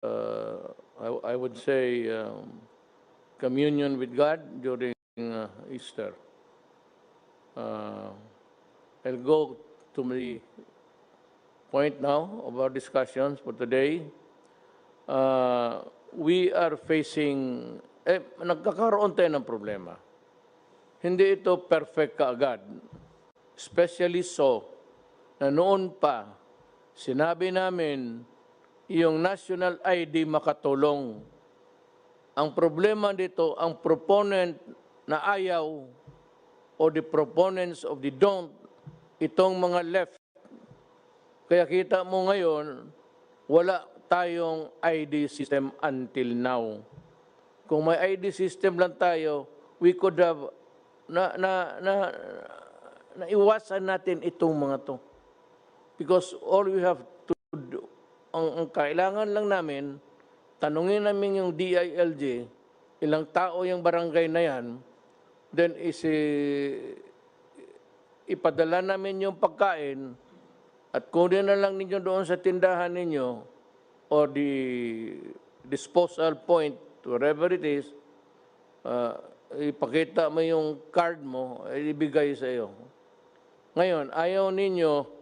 I would say, communion with God during Easter. I'll go to the point now of our discussions for today. We are facing, nagkakaroon tayo ng problema. Hindi ito perfect kaagad. Especially so, na noon pa, sinabi namin, yung national ID makatulong. Ang problema dito, ang proponent na ayaw o the proponents of the don't, itong mga left. Kaya kita mo ngayon, wala tayong ID system until now. Kung may ID system lang tayo, we could have naiwasan natin itong mga to. Because all we have to do, ang kailangan lang namin, tanungin namin yung DILG, ilang tao yung barangay na yan, then ipadala namin yung pagkain at kunin na lang ninyo doon sa tindahan ninyo or the disposal point, wherever it is, ipakita mo yung card mo, ibigay sa iyo. Ngayon, ayaw ninyo,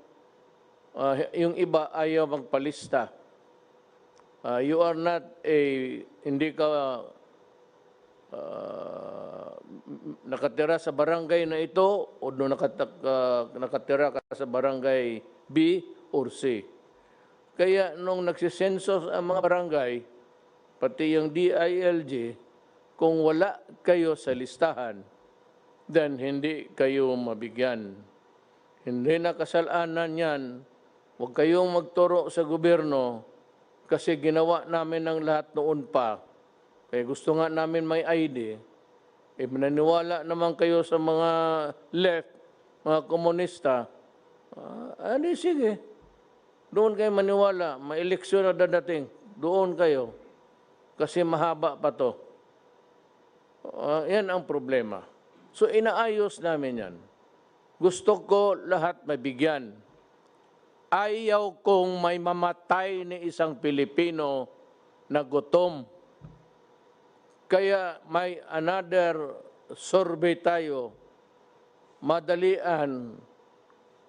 yung iba ayaw magpalista. You are not hindi ka nakatira sa barangay na ito o nakatira ka sa barangay B or C. Kaya nung nagsisensos ang mga barangay, pati yung DILG, kung wala kayo sa listahan, then hindi kayo mabigyan. Hindi na kasalanan yan. Huwag kayong magturo sa gobyerno kasi ginawa namin ng lahat noon pa. Kaya gusto nga namin may ID. Mananiwala naman kayo sa mga left, mga komunista. Sige. Doon kayo maniwala. May eleksyon na dadating. Doon kayo. Kasi mahaba pa to. Yan ang problema. So inaayos namin yan. Gusto ko lahat mabigyan. Ayaw kong may mamatay ni isang Pilipino na gutom. Kaya may another survey tayo. Madalian.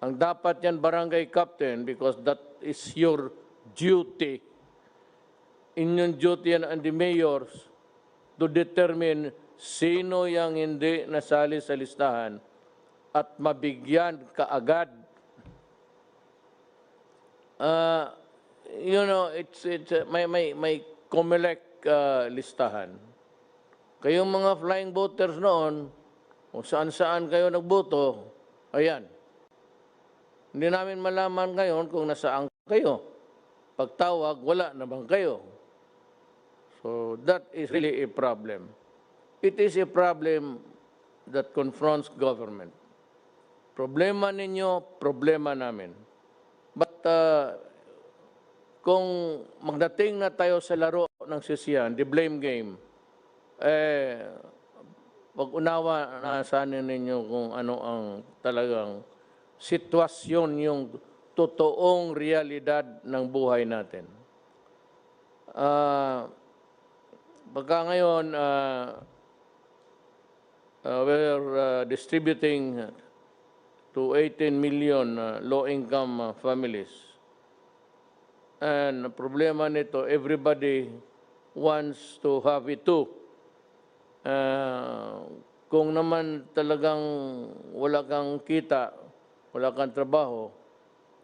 Ang dapat yan barangay captain because that is your duty. Inyong duty yan and the mayors to determine sino yung hindi nasali sa listahan at mabigyan kaagad. May COMELEC listahan. Kayong mga flying voters noon, kung saan-saan kayo nagboto, ayan. Hindi namin malaman ngayon kung nasaan kayo. Pagtawag, wala naman kayo. So that is really a problem. It is a problem that confronts government. Problema ninyo, problema namin. But kung magdating na tayo sa laro ng sisiyan, the blame game, pag-unawa na sanin ninyo kung ano ang talagang sitwasyon, yung totoong realidad ng buhay natin. Pagka ngayon, we're distributing to 18 million low-income families. And problema nito, everybody wants to have it too. Kung naman talagang wala kang kita, wala kang trabaho,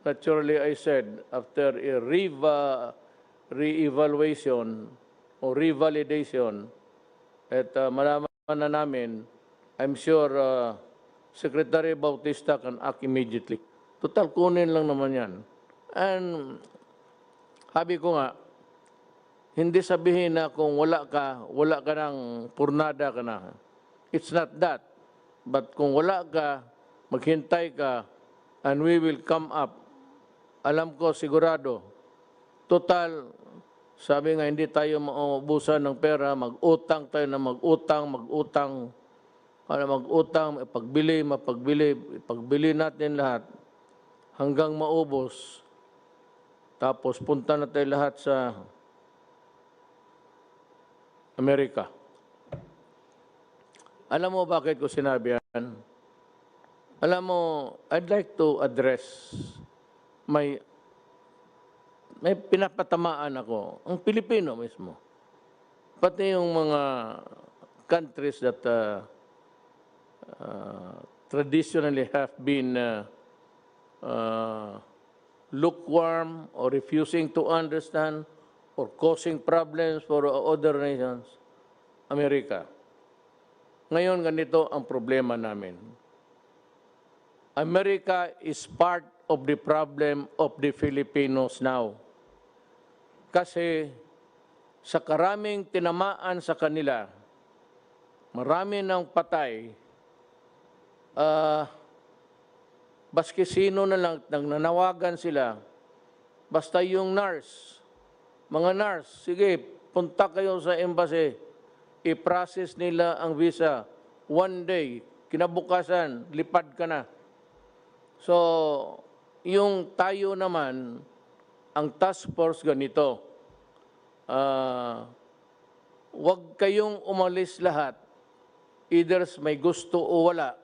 naturally I said, after a re-evaluation o revalidation, at malaman na namin, I'm sure Secretary Bautista can act immediately. Total, kunin lang naman yan. And sabi ko nga, hindi sabihin na kung wala ka ng purnada ka na. It's not that. But kung wala ka, maghintay ka, and we will come up. Alam ko, sigurado. Total, sabi nga, hindi tayo maubusan ng pera, mag-utang tayo na mag-utang, ipagbili natin lahat hanggang maubos. Tapos punta na tayo lahat sa Amerika. Alam mo bakit ko sinabi yan? Alam mo, I'd like to address may pinapatamaan ako, ang Pilipino mismo. Pati yung mga countries that traditionally have been lukewarm or refusing to understand or causing problems for other nations, Amerika. Ngayon, ganito ang problema namin. America is part of the problem of the Filipinos now. Kasi sa karaming tinamaan sa kanila, marami ng patay, baski sino na lang, nanawagan sila, basta yung nurse, mga nurse, sige, punta kayo sa embassy, i-process nila ang visa. One day, kinabukasan, lipad ka na. So, yung tayo naman, ang task force ganito, wag kayong umalis lahat, either may gusto o wala.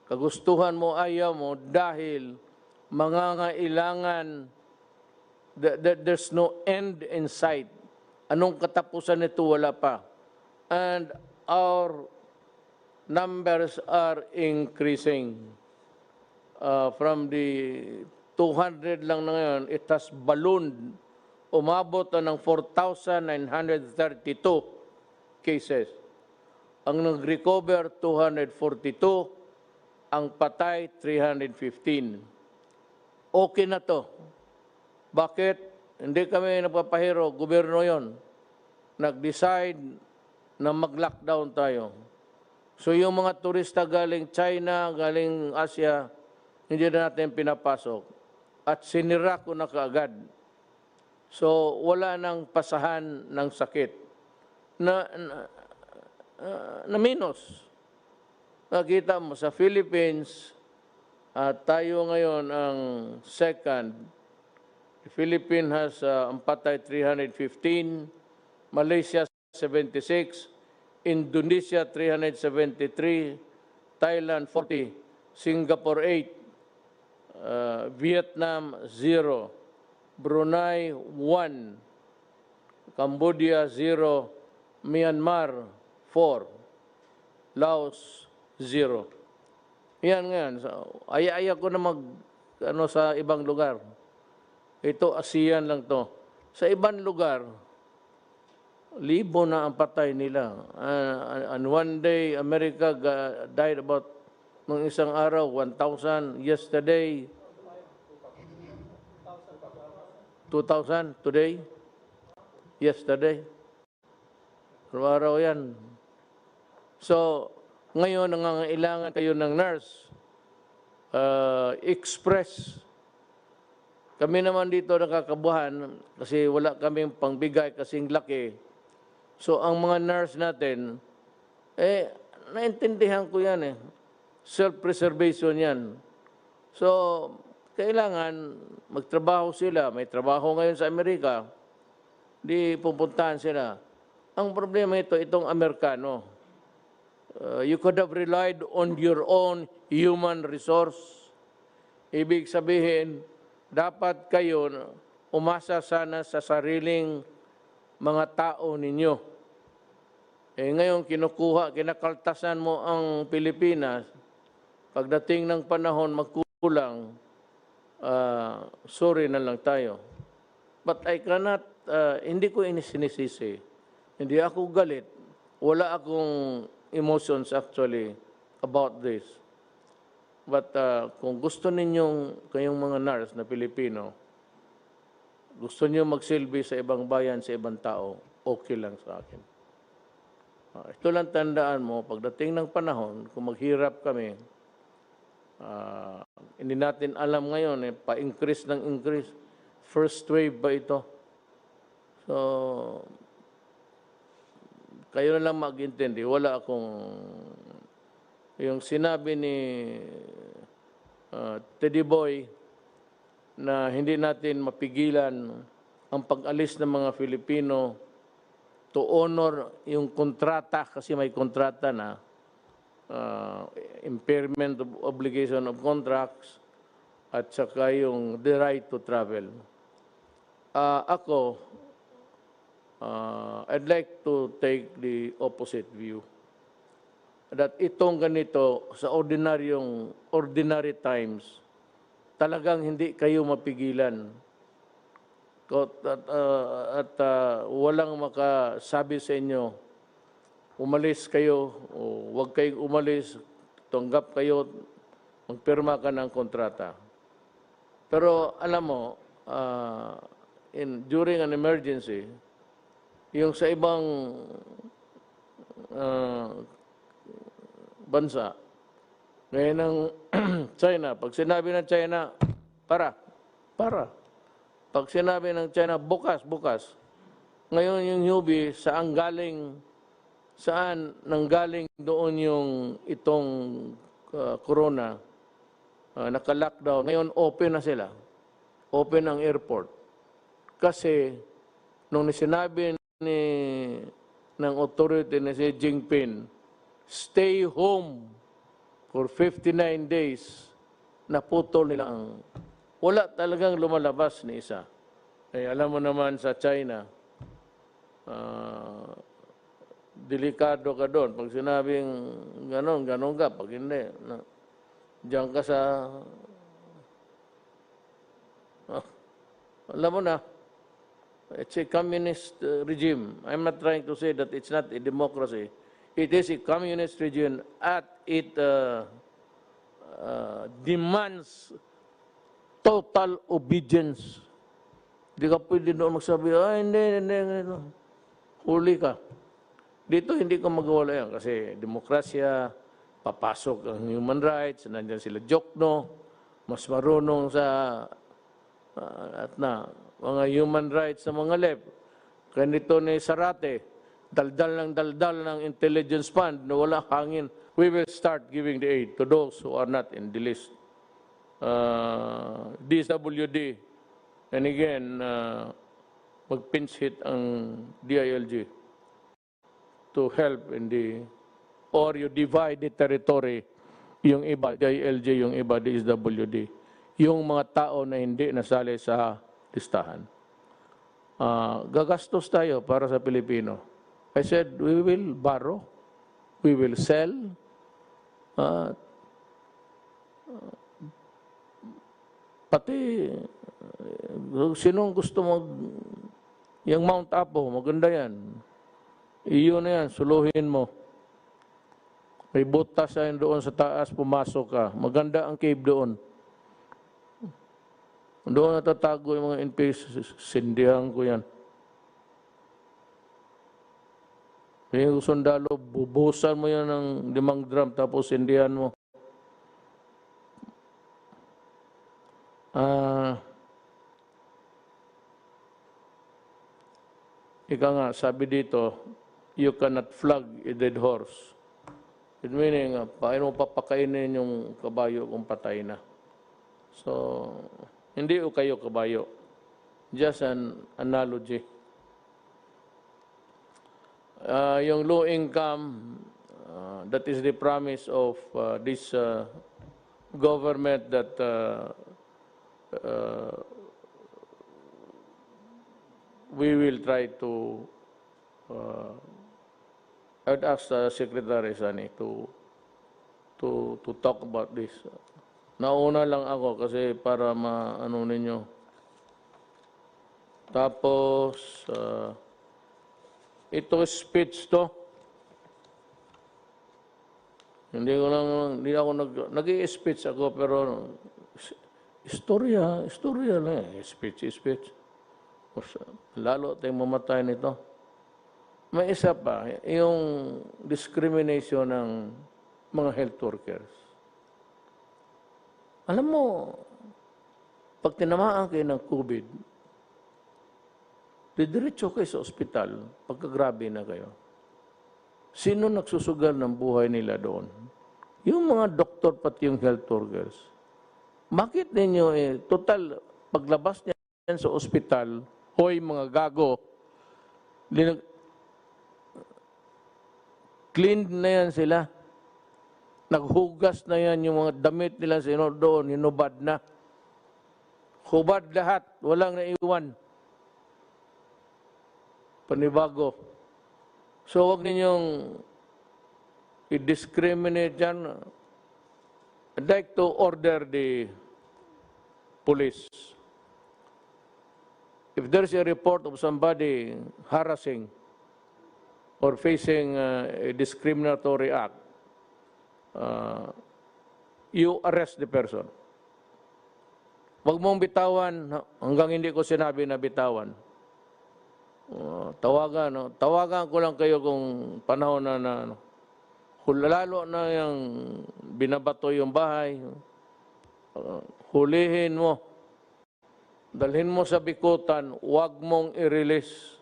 Kagustuhan mo, ayaw mo, dahil mangangailangan, there's no end in sight. Anong katapusan nito? Wala pa. And our numbers are increasing. From the 200 lang na ngayon, it has ballooned. Umabot na ng 4,932 cases. Ang nag-recover, 242. Ang patay, 315. Okay na to. Bakit? Hindi kami nagpapahiro. Gobyerno yon. Nag-decide na mag-lockdown tayo. So yung mga turista galing China, galing Asia, hindi na natin pinapasok. At sinira ko na kaagad. So wala nang pasahan ng sakit. Na minus. Nakita mo sa Philippines, tayo ngayon ang second. The Philippines has ang patay 315, Malaysia 76, Indonesia 373, Thailand 40, Singapore 8, Vietnam 0, Brunei 1, Cambodia 0, Myanmar 4, Laos 0. Yan ngayon. So, aya ko na sa ibang lugar. Ito, ASEAN lang to. Sa ibang lugar, libo na ang patay nila. And one day, America died about, nung isang araw, 1,000. Yesterday, 2,000. Today, yesterday. Araw yan. So, ngayon, nangangailangan kayo ng nurse. Express. Kami naman dito nakakabuhan kasi wala kaming pangbigay kasing laki. So, ang mga nurse natin, naintindihan ko yan Self-preservation yan. So, kailangan magtrabaho sila. May trabaho ngayon sa Amerika. Di pupuntahan sila. Ang problema itong Amerikano. You could have relied on your own human resource. Ibig sabihin, dapat kayo umasa sana sa sariling mga tao ninyo. Ngayon, kinakaltasan mo ang Pilipinas, pagdating ng panahon magkulang, sorry na lang tayo. But I cannot, hindi ko sinisisi. Hindi ako galit. Wala akong emotions actually about this. But kung gusto kayong mga nurse na Pilipino, gusto niyo magsilbi sa ibang bayan, sa ibang tao, okay lang sa akin. Ito lang tandaan mo, pagdating ng panahon, kung maghirap kami, hindi natin alam ngayon, pa-increase ng increase. First wave ba ito? So, kayo na lang mag-intindi. Wala akong... Yung sinabi ni Teddy Boy na hindi natin mapigilan ang pag-alis ng mga Filipino to honor yung kontrata, kasi may kontrata na, impairment of obligation of contracts, at saka yung the right to travel. Ako, I'd like to take the opposite view. That itong ganito, sa ordinary times, talagang hindi kayo mapigilan. At walang makasabi sa inyo, umalis kayo o huwag kayong umalis, tanggap kayo, magpirma ka ng kontrata. Pero alam mo, during an emergency, yung sa ibang bansa, ngayon ng China, pag sinabi ng China, para. Pag sinabi ng China, bukas. Ngayon yung Hubei, saan nanggaling doon yung itong corona, naka-lockdown. Ngayon, open na sila. Open ang airport. Kasi, nung sinabi ng authority na si Jinping, stay home for 59 days, naputol nila wala talagang lumalabas ni isa. Alam mo naman sa China, delikado ka doon. Pag sinabing ganon ka. Pag hindi, diyan ka sa... alam mo na, it's a communist regime. I'm not trying to say that it's not a democracy. It is a communist regime at it demands total obedience. Hindi ka pwede doon magsabi, hindi. Huli ka. Dito hindi ka magawala yan kasi demokrasya, papasok ang human rights, nandiyan sila Jokno, mas marunong sa mga human rights sa mga left. Ganito ni Sarate, daldal ng intelligence fund na wala hangin. We will start giving the aid to those who are not in the list. DSWD, and again, mag-pinch hit ang DILG to help in or you divide the territory, yung iba, DILG, yung iba, DSWD, yung mga tao na hindi nasali sa listahan. Gagastos tayo para sa Pilipino. I said, we will borrow, we will sell, pati, sinong gusto yung Mount Apo, maganda yan. Iyon na yan, suluhin mo. May butas yan doon sa taas, pumasok ka. Maganda ang cave doon. Doon natatago yung mga NPS, sindihan ko yan. Yung sundalo, bubusan mo yan ng 5 drum, tapos sindihan mo. Ika nga, sabi dito, you cannot flog a dead horse. It meaning, paano mo papakainin yung kabayo kung patay na. So, hindi o kayo kabayo. Just an analogy. Yung low income, that is the promise of this government that we will try to I'd ask the Secretary Sani to talk about this. Nauna lang ako kasi para maano ninyo. Tapos ito speech to. Hindi ako nag-i-speech ako pero istorya lang speech. Lalo tayong mamatay nito. May isa pa, yung discrimination ng mga health workers. Alam mo, pag tinamaan kayo ng COVID, didiretso kayo sa ospital, pagkagrabe na kayo. Sino nagsusugal ng buhay nila doon? Yung mga doktor pati yung health workers. Bakit ninyo total, paglabas niyan sa ospital, hoy mga gago, Cleaned na yan sila. Naghugas na yan yung mga damit nila doon, hinubad na. Hubad lahat, walang naiwan. Panibago. So huwag ninyong i-discriminate yan. I'd like to order the police. If there's a report of somebody harassing or facing a discriminatory act, you arrest the person. Huwag mong bitawan hanggang hindi ko sinabi na bitawan. Tawagan ko lang kayo kung panahon na lalo na yung binabato yung bahay, hulihin mo, dalhin mo sa bikutan, huwag mong i-release.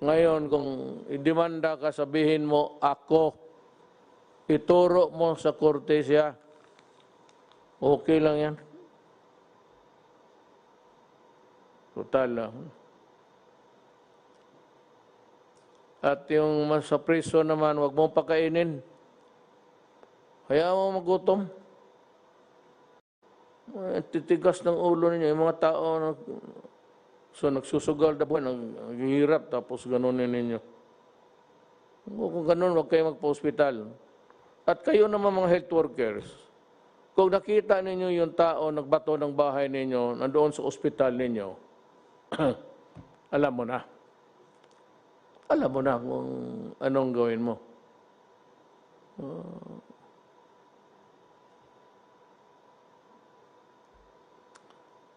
Ngayon, kung idemanda ka, sabihin mo, ako, ituro mo sa korte siya. Okay lang yan. Total lang. At yung sa priso naman, huwag mong pakainin. Hayaan mo magutom. Titigas ng ulo ninyo. Yung mga tao, nagsusugal na buwan, naghihirap, tapos ganunin ninyo. Kung ganun, huwag kayo magpa-hospital. At kayo naman mga health workers, kung nakita ninyo yung tao nagbato ng bahay ninyo, nandoon sa ospital ninyo, alam mo na. Alam mo na kung anong gawin mo.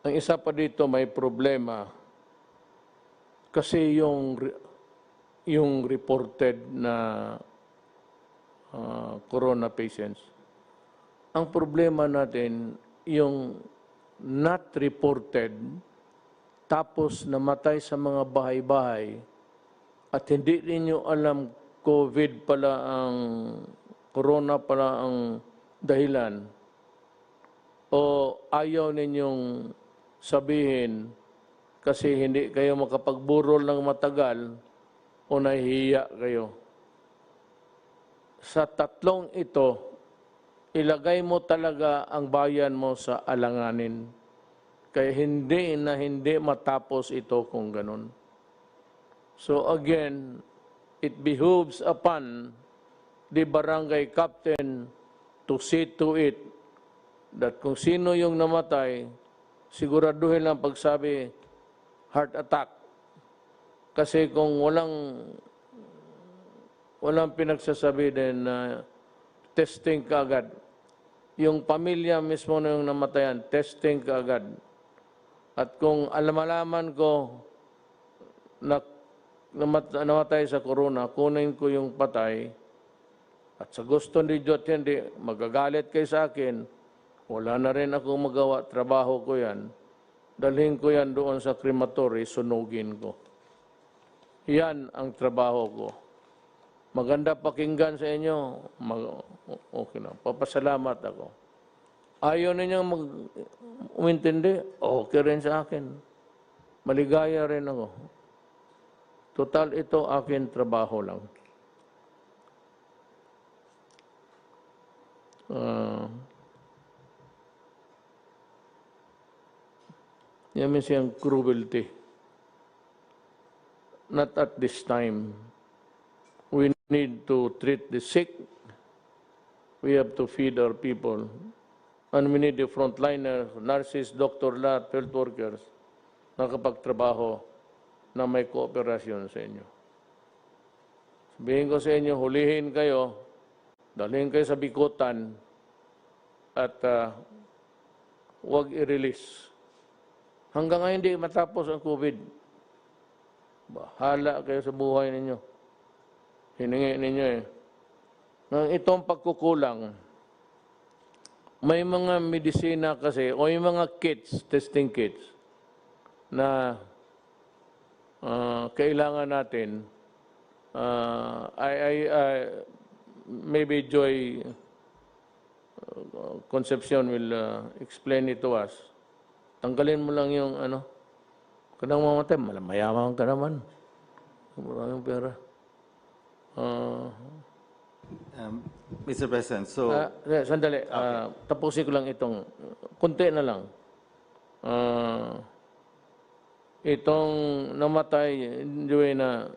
Ang isa pa dito may problema kasi yung reported na corona patients. Ang problema natin yung not reported tapos namatay sa mga bahay-bahay at hindi ninyo alam COVID pala ang, corona pala ang dahilan, o ayaw ninyong sabihin kasi hindi kayo makapagburol ng matagal o nahihiya kayo. Sa tatlong ito, ilagay mo talaga ang bayan mo sa alanganin. Kaya hindi matapos ito kung ganun. So again, it behooves upon the barangay captain to see to it that kung sino yung namatay, siguraduhin lang pagsabi, heart attack. Kasi kung walang pinagsasabi din na testing kaagad. Yung pamilya mismo na yung namatayan, testing kaagad. At kung malaman ko na namatay sa corona, kunin ko yung patay, at sa gusto ni Diyos hindi, magagalit kayo sa akin, wala na rin ako magawa, trabaho ko yan, dalhin ko yan doon sa crematory, sunugin ko. Yan ang trabaho ko. Maganda pakinggan sa inyo, okay na, papasalamat ako. Ayaw ninyong umintindi, okay rin sa akin. Maligaya rin ako. Total, ito akin trabaho lang. Yan siyang cruelty. Not at this time. We need to treat the sick. We have to feed our people. And we need the frontliners, nurses, doctor, lahat, health workers, nakapagtrabaho na may kooperasyon sa inyo. Sabihin ko sa inyo, hulihin kayo, dalhin kayo sa bikutan, at huwag i-release. Hanggang ngayon hindi matapos ang COVID. Bahala kayo sa buhay ninyo. Hiningi ninyo eh. Nang itong pagkukulang, may mga medisina kasi, o yung mga kits, testing kits, na kailangan natin. Maybe Joy Concepcion will explain it to us. Tanggalin mo lang yung kanang mamatay, mayaman ka naman. Maraming pera. Mr. President, so Sandali, tapusin ko lang itong, kunti na lang. Itong namatay, na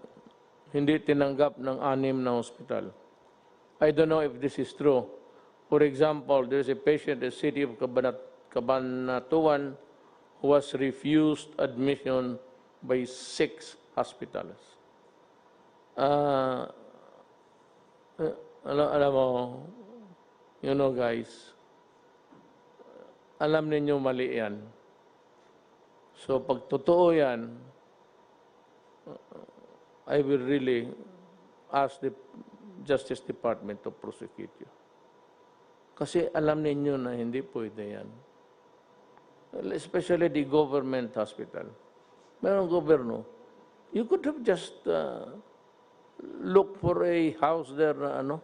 hindi tinanggap ng 6 na hospital. I don't know if this is true. For example, there is a patient in the city of Cabanatuan who was refused admission by 6 hospitals. Alam mo, you know guys, alam ninyo mali yan. So pag totoo yan, I will really ask the Justice Department to prosecute you. Kasi alam ninyo na hindi pwede yan. Especially the government hospital. Merong gobyerno. You could have just look for a house there na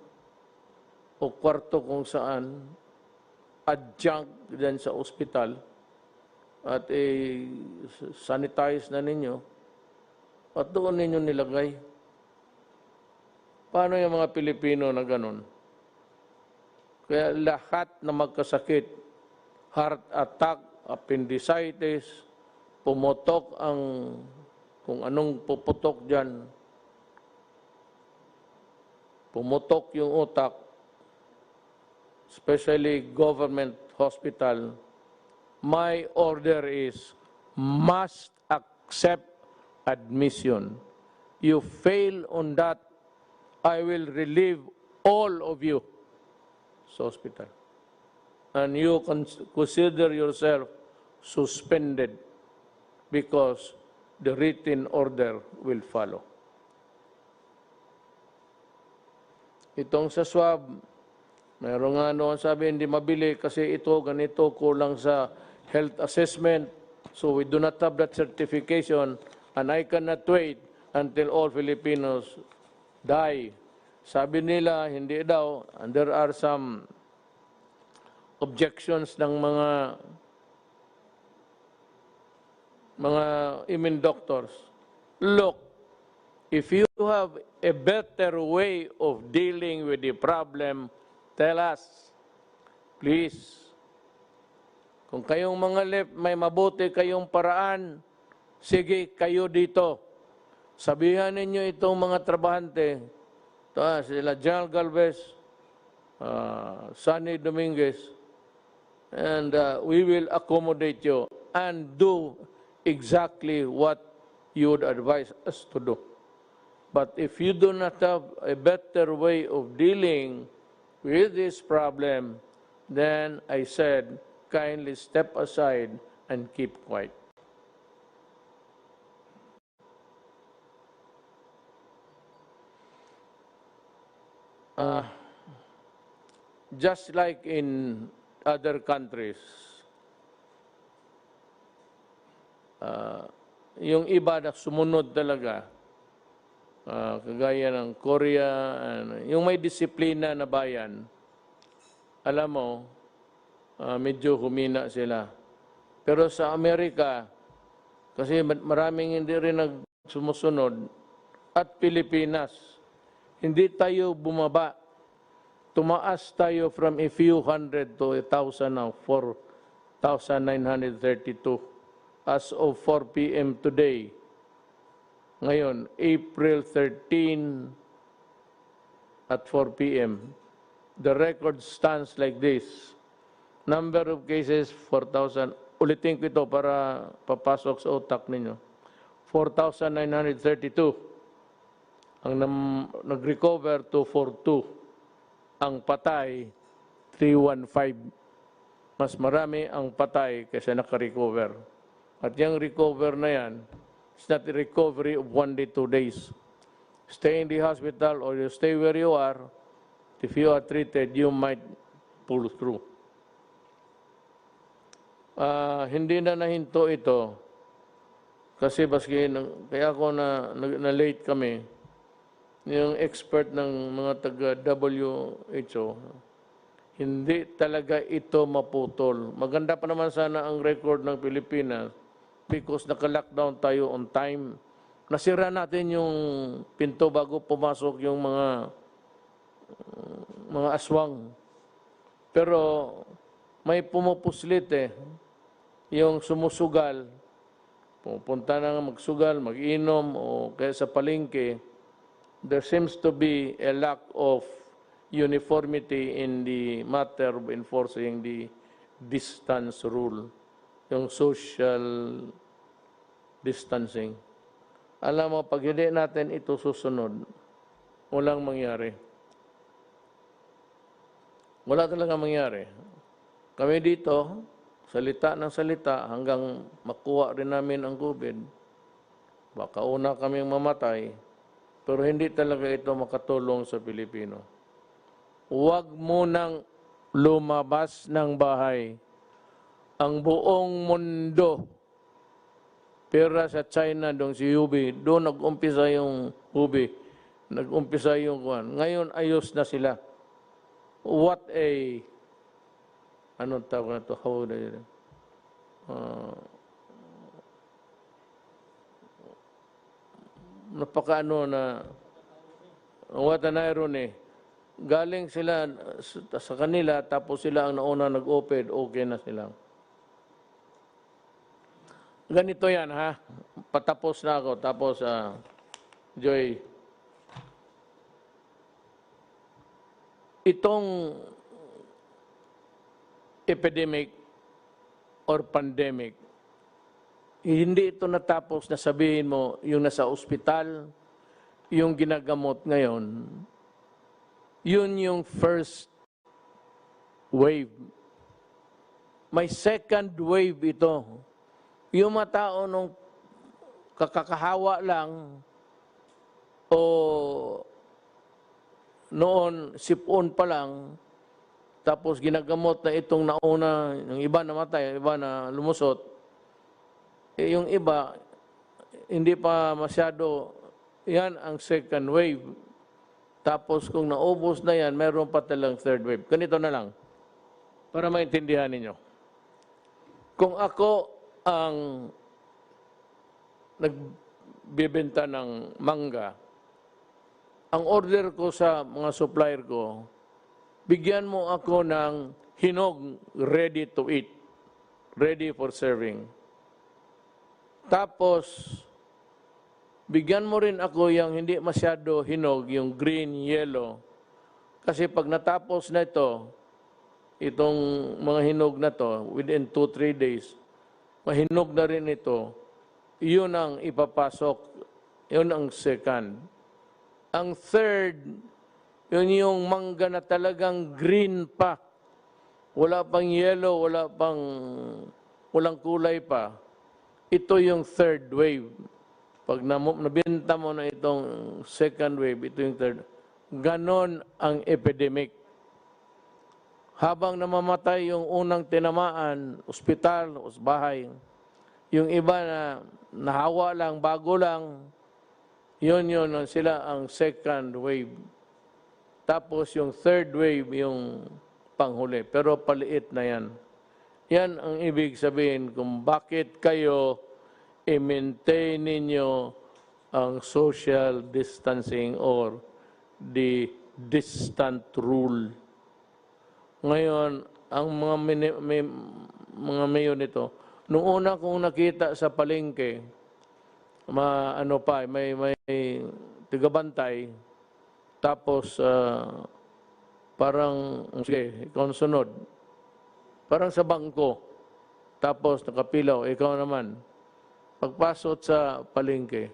o kwarto kung saan adjunct dyan sa ospital at sanitize na ninyo at doon ninyo nilagay. Paano yung mga Pilipino na ganun? Kaya lahat na magkasakit, heart attack, appendicitis, pumutok ang kung anong puputok dyan, pumutok yung utak, especially government hospital, my order is must accept admission. You fail on that, I will relieve all of you sa hospital. And you consider yourself suspended because the written order will follow. Itong sa swab, mayroon nga noon sabi hindi mabili kasi ito, ganito, kulang sa health assessment. So we do not have that certification and I cannot wait until all Filipinos die. Sabi nila, hindi daw, and there are some objections ng mga immune doctors. Look, if you have a better way of dealing with the problem, tell us, please. Kung kayong mga left, may mabuti kayong paraan, sige kayo dito. Sabihan ninyo itong mga trabahante, sila General Galvez, Sunny Dominguez, and we will accommodate you and do exactly what you would advise us to do. But if you do not have a better way of dealing with this problem, then I said, kindly step aside and keep quiet. Just like in other countries, yung iba na sumunod talaga, kagaya ng Korea, yung may disiplina na bayan, alam mo, medyo humina sila. Pero sa Amerika, kasi maraming hindi rin sumusunod, at Pilipinas, hindi tayo bumaba. Tumaas tayo from a few hundred to 1,000 now, 4,932 as of 4 p.m. today. Ngayon, April 13 at 4 p.m. The record stands like this. Number of cases, 4,000. Ulitin ko ito para papasok sa utak ninyo. 4,932. Ang nag-recover, 242. Ang patay, 315. Mas marami ang patay kaysa naka-recover. At yung recover na yan, it's not a recovery of 1 day, 2 days. Stay in the hospital or you stay where you are. If you are treated, you might pull through. Hindi na nahinto ito. Kasi baski, kaya ako na late kami. Yung expert ng mga taga-WHO, hindi talaga ito maputol. Maganda pa naman sana ang record ng Pilipinas because naka-lockdown tayo on time. Nasira natin yung pinto bago pumasok yung mga mga aswang. Pero may pumupuslit yung sumusugal, pupunta na magsugal, mag-inom o kaya sa palengke, there seems to be a lack of uniformity in the matter of enforcing the distance rule, yung social distancing. Alam mo, pag hindi natin ito susunod, walang mangyari. Wala talaga mangyari. Kami dito, salita ng salita hanggang makuha rin namin ang COVID. Baka una kaming mamatay, pero hindi talaga ito makatulong sa Pilipino. Huwag munang lumabas ng bahay. Ang buong mundo, pera sa China, doon si Hubei, doon nag-umpisa yung Hubei, nag-umpisa yung kuwan. Ngayon, ayos na sila. What a, anong tawag na ito? How would I, napakaano na, what an irony. Galing sila sa kanila, tapos sila ang nauna nag-open, okay na sila. Ganito yan, ha? Patapos na ako. Tapos, Joy, itong epidemic or pandemic, hindi ito natapos na sabihin mo yung nasa ospital, yung ginagamot ngayon, yun yung first wave. May second wave ito. Yung mga tao nung kakakahawa lang o noon sipon pa lang, tapos ginagamot na itong nauna, yung iba namatay, yung iba na lumusot, yung iba hindi pa masyado, yan ang second wave. Tapos kung naubos na yan, meron pa talang third wave. Ganito na lang, para maintindihan ninyo. Kung ako ang nagbibenta ng mangga, ang order ko sa mga supplier ko, bigyan mo ako ng hinog ready to eat, ready for serving. Tapos, bigyan mo rin ako yung hindi masyado hinog, yung green, yellow. Kasi pag natapos na ito, itong mga hinog na to, within 2-3 days, mahinog na rin ito, yun ang ipapasok, yun ang second. Ang third, yun yung mangga na talagang green pa. Wala pang yellow, walang kulay pa. Ito yung third wave. Pag nabenta mo na itong second wave, ito yung third. Ganon ang epidemic. Habang namamatay yung unang tinamaan, ospital, bahay, yung iba na nahawa lang, bago lang, yun sila ang second wave. Tapos yung third wave, yung panghuli. Pero paliit na yan. Yan ang ibig sabihin kung bakit kayo i-maintain ninyo ang social distancing or the distant rule. Ngayon, ang mga mayo nito, noong una kong nakita sa palengke, may tigabantay, tapos parang, sige, ikaw ang sunod, parang sa bangko, tapos nakapilaw, ikaw naman, pagpasok sa palengke,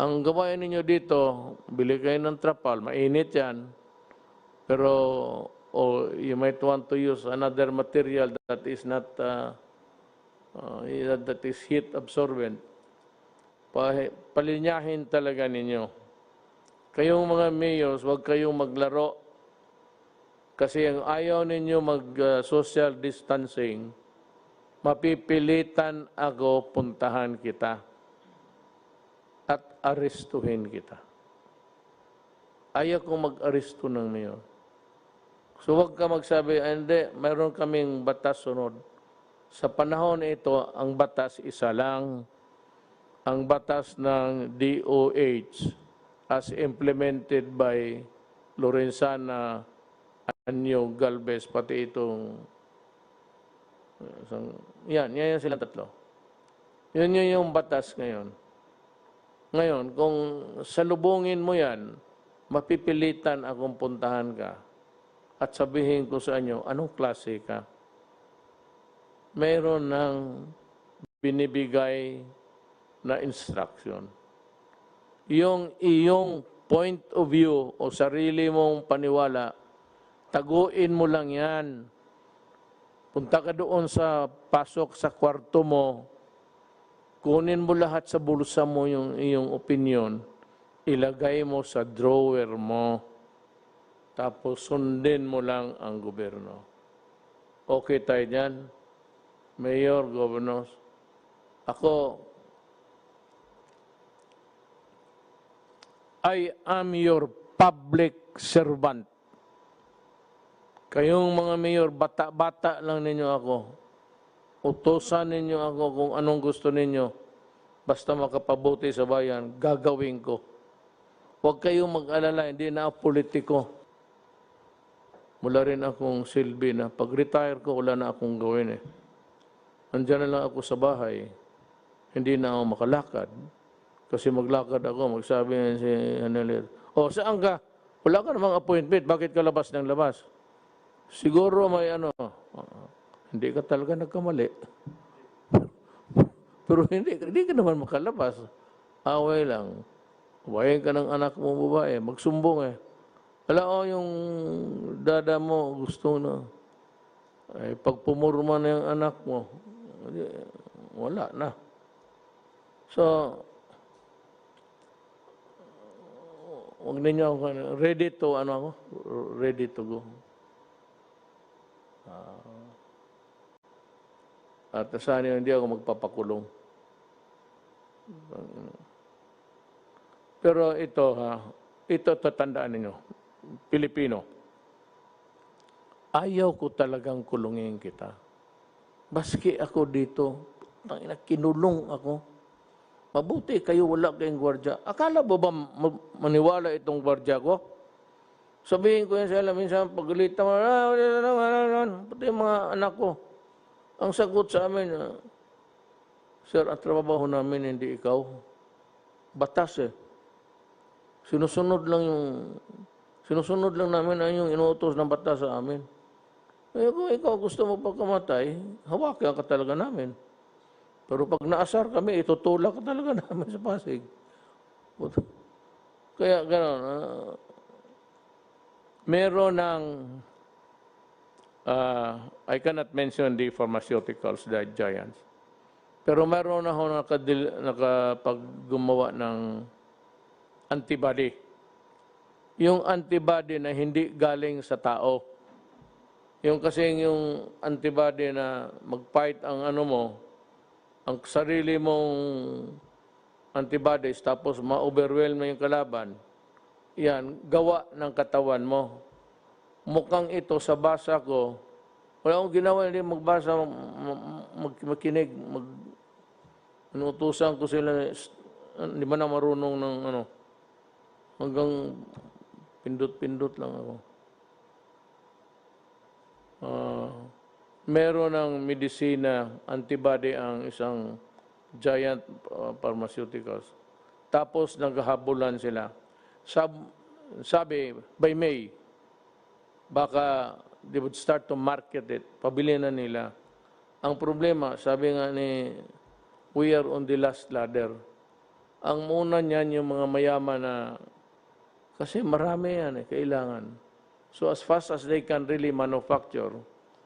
ang gawain ninyo dito, bili kayo ng trapal, mainit yan, pero you might want to use another material that is not, that is heat absorbent. Palinyahin talaga ninyo. Kayong mga mayors, huwag kayong maglaro. Kasi ang ayaw ninyo mag-social distancing, mapipilitan ako puntahan kita at arestuhin kita. Ayaw kong mag-aresto ng mayor. So huwag ka magsabi, hindi, mayroon kaming batas sunod. Sa panahon ito, ang batas isa lang. Ang batas ng DOH as implemented by Lorenzana, Anyo, Galvez, pati itong yan silang tatlo. Yun yung batas ngayon. Ngayon, kung salubungin mo yan, mapipilitan akong puntahan ka at sabihin ko sa inyo, anong klase ka? Mayroon ng binibigay na instruction. Yung iyong point of view o sarili mong paniwala, taguin mo lang yan. Punta ka doon sa pasok sa kwarto mo, kunin mo lahat sa bulsa mo yung iyong opinion, ilagay mo sa drawer mo, tapos sundin mo lang ang gobyerno. Okay tayo dyan? Mayor, governors, ako, I am your public servant. Kayong mga mayor, bata-bata lang ninyo ako. Utosan ninyo ako kung anong gusto ninyo. Basta makapabuti sa bayan, gagawin ko. Huwag kayong mag-alala, hindi na ako politiko. Mula rin akong silbi na pag-retire ko, wala na akong gawin eh. Andiyan na lang ako sa bahay. Hindi na ako makalakad. Kasi maglakad ako, magsabi niya si Hanelir, saan ka? Wala ka namang appointment, bakit ka labas ng labas? Siguro may hindi ka talaga nagkamali. Pero hindi ka naman makalabas. Away lang. Huwayin ka ng anak mo babae, magsumbong eh. Yung dada mo gusto na. Ay, pag pumurma na yung anak mo, wala na. So, huwag ninyo ako, ready to go. At sana hindi ako magpapakulong. Pero ito tatandaan ninyo, Pilipino, ayaw ko talagang kulungin kita. Baski ako dito, kinulong ako. Mabuti kayo wala kayong gwardya. Akala mo ba maniwala itong gwardya ko? Sabihin ko yan sa alam, minsan pagalitan mo, pati yung mga anak ko. Ang sagot sa amin, Sir, ang trabaho namin hindi ikaw. Batas eh. Sinusunod lang namin ang yung inuutos ng batas sa amin. Eh, kung ikaw gusto mo pagkamatay, hawakan ka talaga namin. Pero pag naasar kami, itutulak ka talaga namin sa Pasig. Kaya gano'n, meron ng, I cannot mention the pharmaceuticals, the giants. Pero meron na ako nakapaggumawa ng antibody. Yung antibody na hindi galing sa tao. Yung kasing yung antibody na mag-fight ang ang sarili mong antibodies, tapos ma-overwhelm na yung kalaban, yan, gawa ng katawan mo. Mukhang ito sa basa ko, wala akong ginawa, hindi magbasa, makinig, inutusan ko sila, hindi ba na marunong ng hanggang pindot-pindot lang ako. Meron ng medisina, antibody ang isang giant pharmaceuticals. Tapos naghahabulan sila. Sabi, by May, baka they would start to market it. Pabili na nila. Ang problema, sabi nga we are on the last ladder. Ang muna niyan yung mga mayaman na, kasi marami yan kailangan. So as fast as they can really manufacture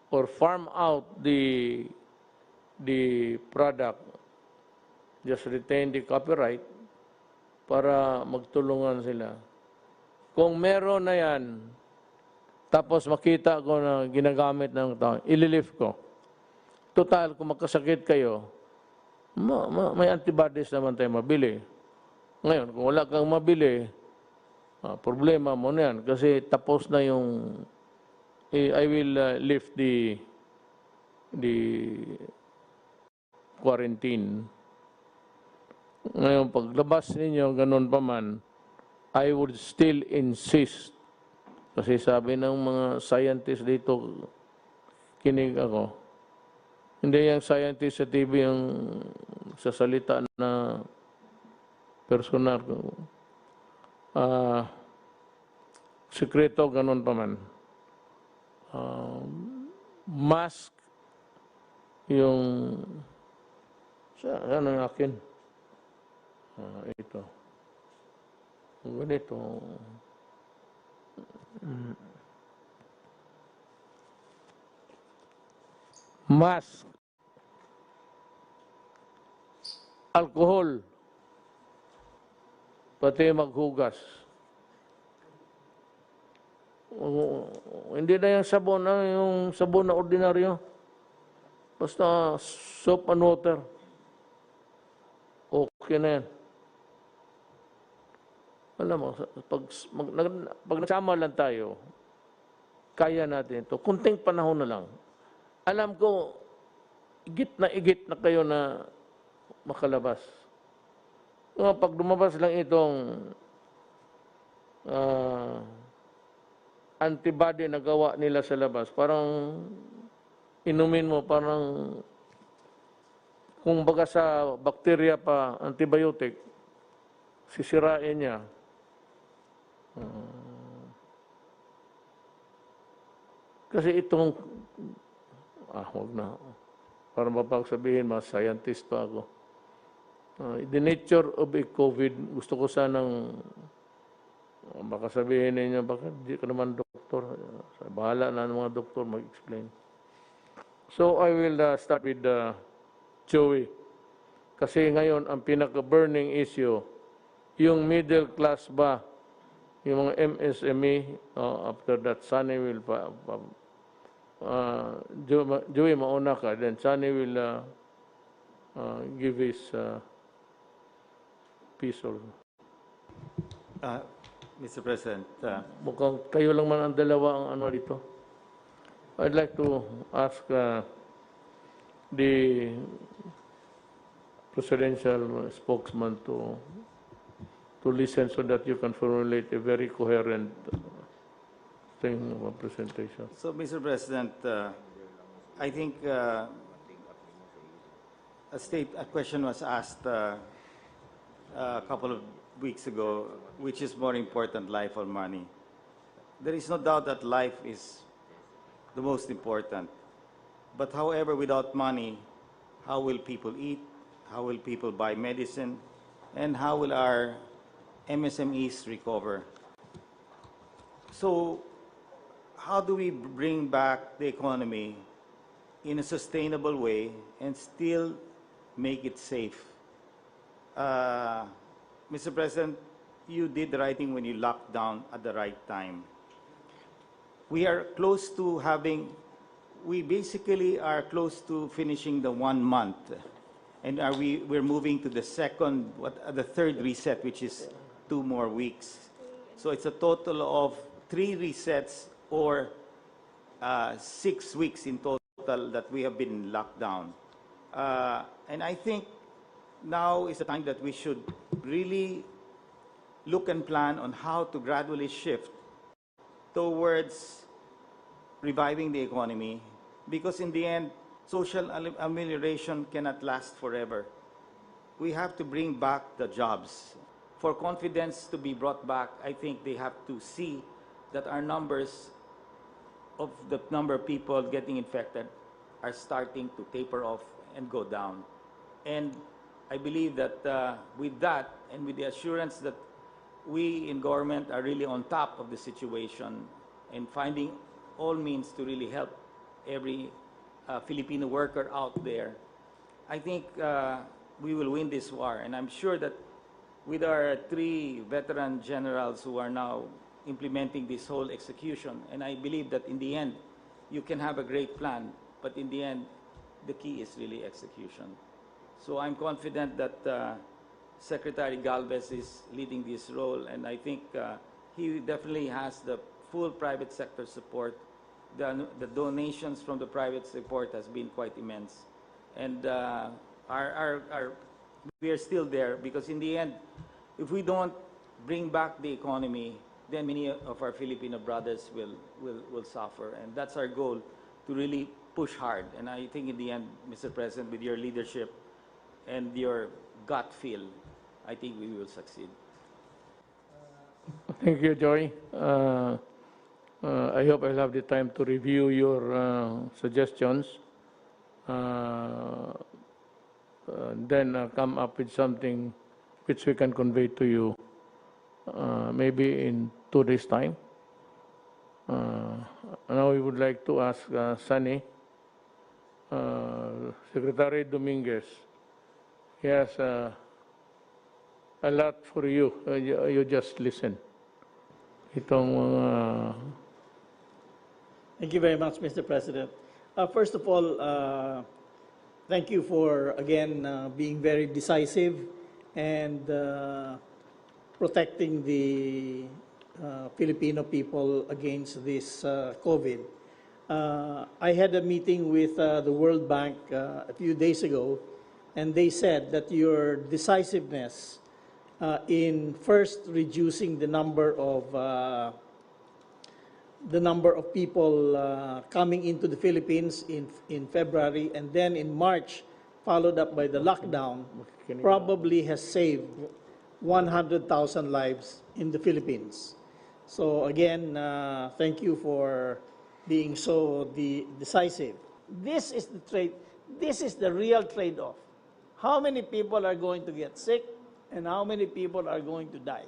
or farm out the product, just retain the copyright para magtulungan sila. Kung meron na yan, tapos makita ko na ginagamit ng tao, ililift ko. Total, kung magkasakit kayo, may antibodies naman tayo mabili. Ngayon, kung wala kang mabili, problema mo na yan. Kasi tapos na yung, I will lift the quarantine. Ngayon, paglabas ninyo, ganun pa man, I would still insist Kasi sabi ng mga scientist dito, kinig ako. Hindi yung scientist sa TV yung sasalita na personal. Sekreto, ganun pa man. Mask yung ano yung akin? Ito. Ganito. Mask. Alcohol. Pati maghugas. Hindi na yung sabon na ordinaryo. Basta soap and water. Okay na yan. Alam mo, pag nagsama lang tayo, kaya natin ito. Kunting panahon na lang. Alam ko, igit na kayo na makalabas. Pag lumabas lang itong antibody na gawa nila sa labas, parang inumin mo, parang kung baga sa bakterya pa, antibiotic, sisirain niya. Kasi itong, wag na. Para mapagsabihin, mga scientist pa ako. The nature of a COVID, gusto ko sanang, baka sabihin ninyo, bakit di ka naman doktor? Bahala na ng mga doktor mag-explain. So I will start with Joey. Kasi ngayon, ang pinaka-burning issue, yung middle class ba, yung mga MSME, after that, Sunny will Joey, mauna ka, then Sunny will give his piece of. Mr. President. Mukhang kayo lang man ang dalawa ang ano dito. I'd like to ask the presidential spokesman to listen so that you can formulate a very coherent thing of a presentation. So, Mr. President, I think a question was asked a couple of weeks ago, which is more important, life or money? There is no doubt that life is the most important. But however, without money, how will people eat? How will people buy medicine? And how will our MSMEs recover? So, how do we bring back the economy in a sustainable way and still make it safe? Mr. President, you did the right thing when you locked down at the right time. We are close to we basically are close to finishing the 1 month. And we're moving to the third reset, which is 2 more weeks. So it's a total of 3 resets or 6 weeks in total that we have been locked down. And I think now is the time that we should really look and plan on how to gradually shift towards reviving the economy, because in the end, social amelioration cannot last forever. We have to bring back the jobs. For confidence to be brought back, I think they have to see that our numbers of the number of people getting infected are starting to taper off and go down. And I believe that with that and with the assurance that we in government are really on top of the situation and finding all means to really help every Filipino worker out there, I think we will win this war. And I'm sure that with our 3 veteran generals who are now implementing this whole execution, and I believe that in the end, you can have a great plan, but in the end, the key is really execution. So I'm confident that Secretary Galvez is leading this role, and I think he definitely has the full private sector support. The donations from the private support has been quite immense. And we are still there, because in the end, if we don't bring back the economy, then many of our Filipino brothers will suffer. And that's our goal, to really push hard. And I think in the end, Mr. President, with your leadership and your gut feel, I think we will succeed. Thank you, Joy. I hope I'll have the time to review your suggestions, then come up with something which we can convey to you maybe in 2 days' time. Now we would like to ask Sunny, Secretary Dominguez. He has a lot for you. You just listen. Thank you very much, Mr. President. First of all, thank you for, again, being very decisive and protecting the Filipino people against this COVID. I had a meeting with the World Bank a few days ago, and they said that your decisiveness in first reducing the number of people coming into the Philippines in February, and then in March, followed up by the lockdown, probably has saved 100,000 lives in the Philippines. So again, thank you for being so decisive. This is the trade. This is the real trade-off. How many people are going to get sick and how many people are going to die?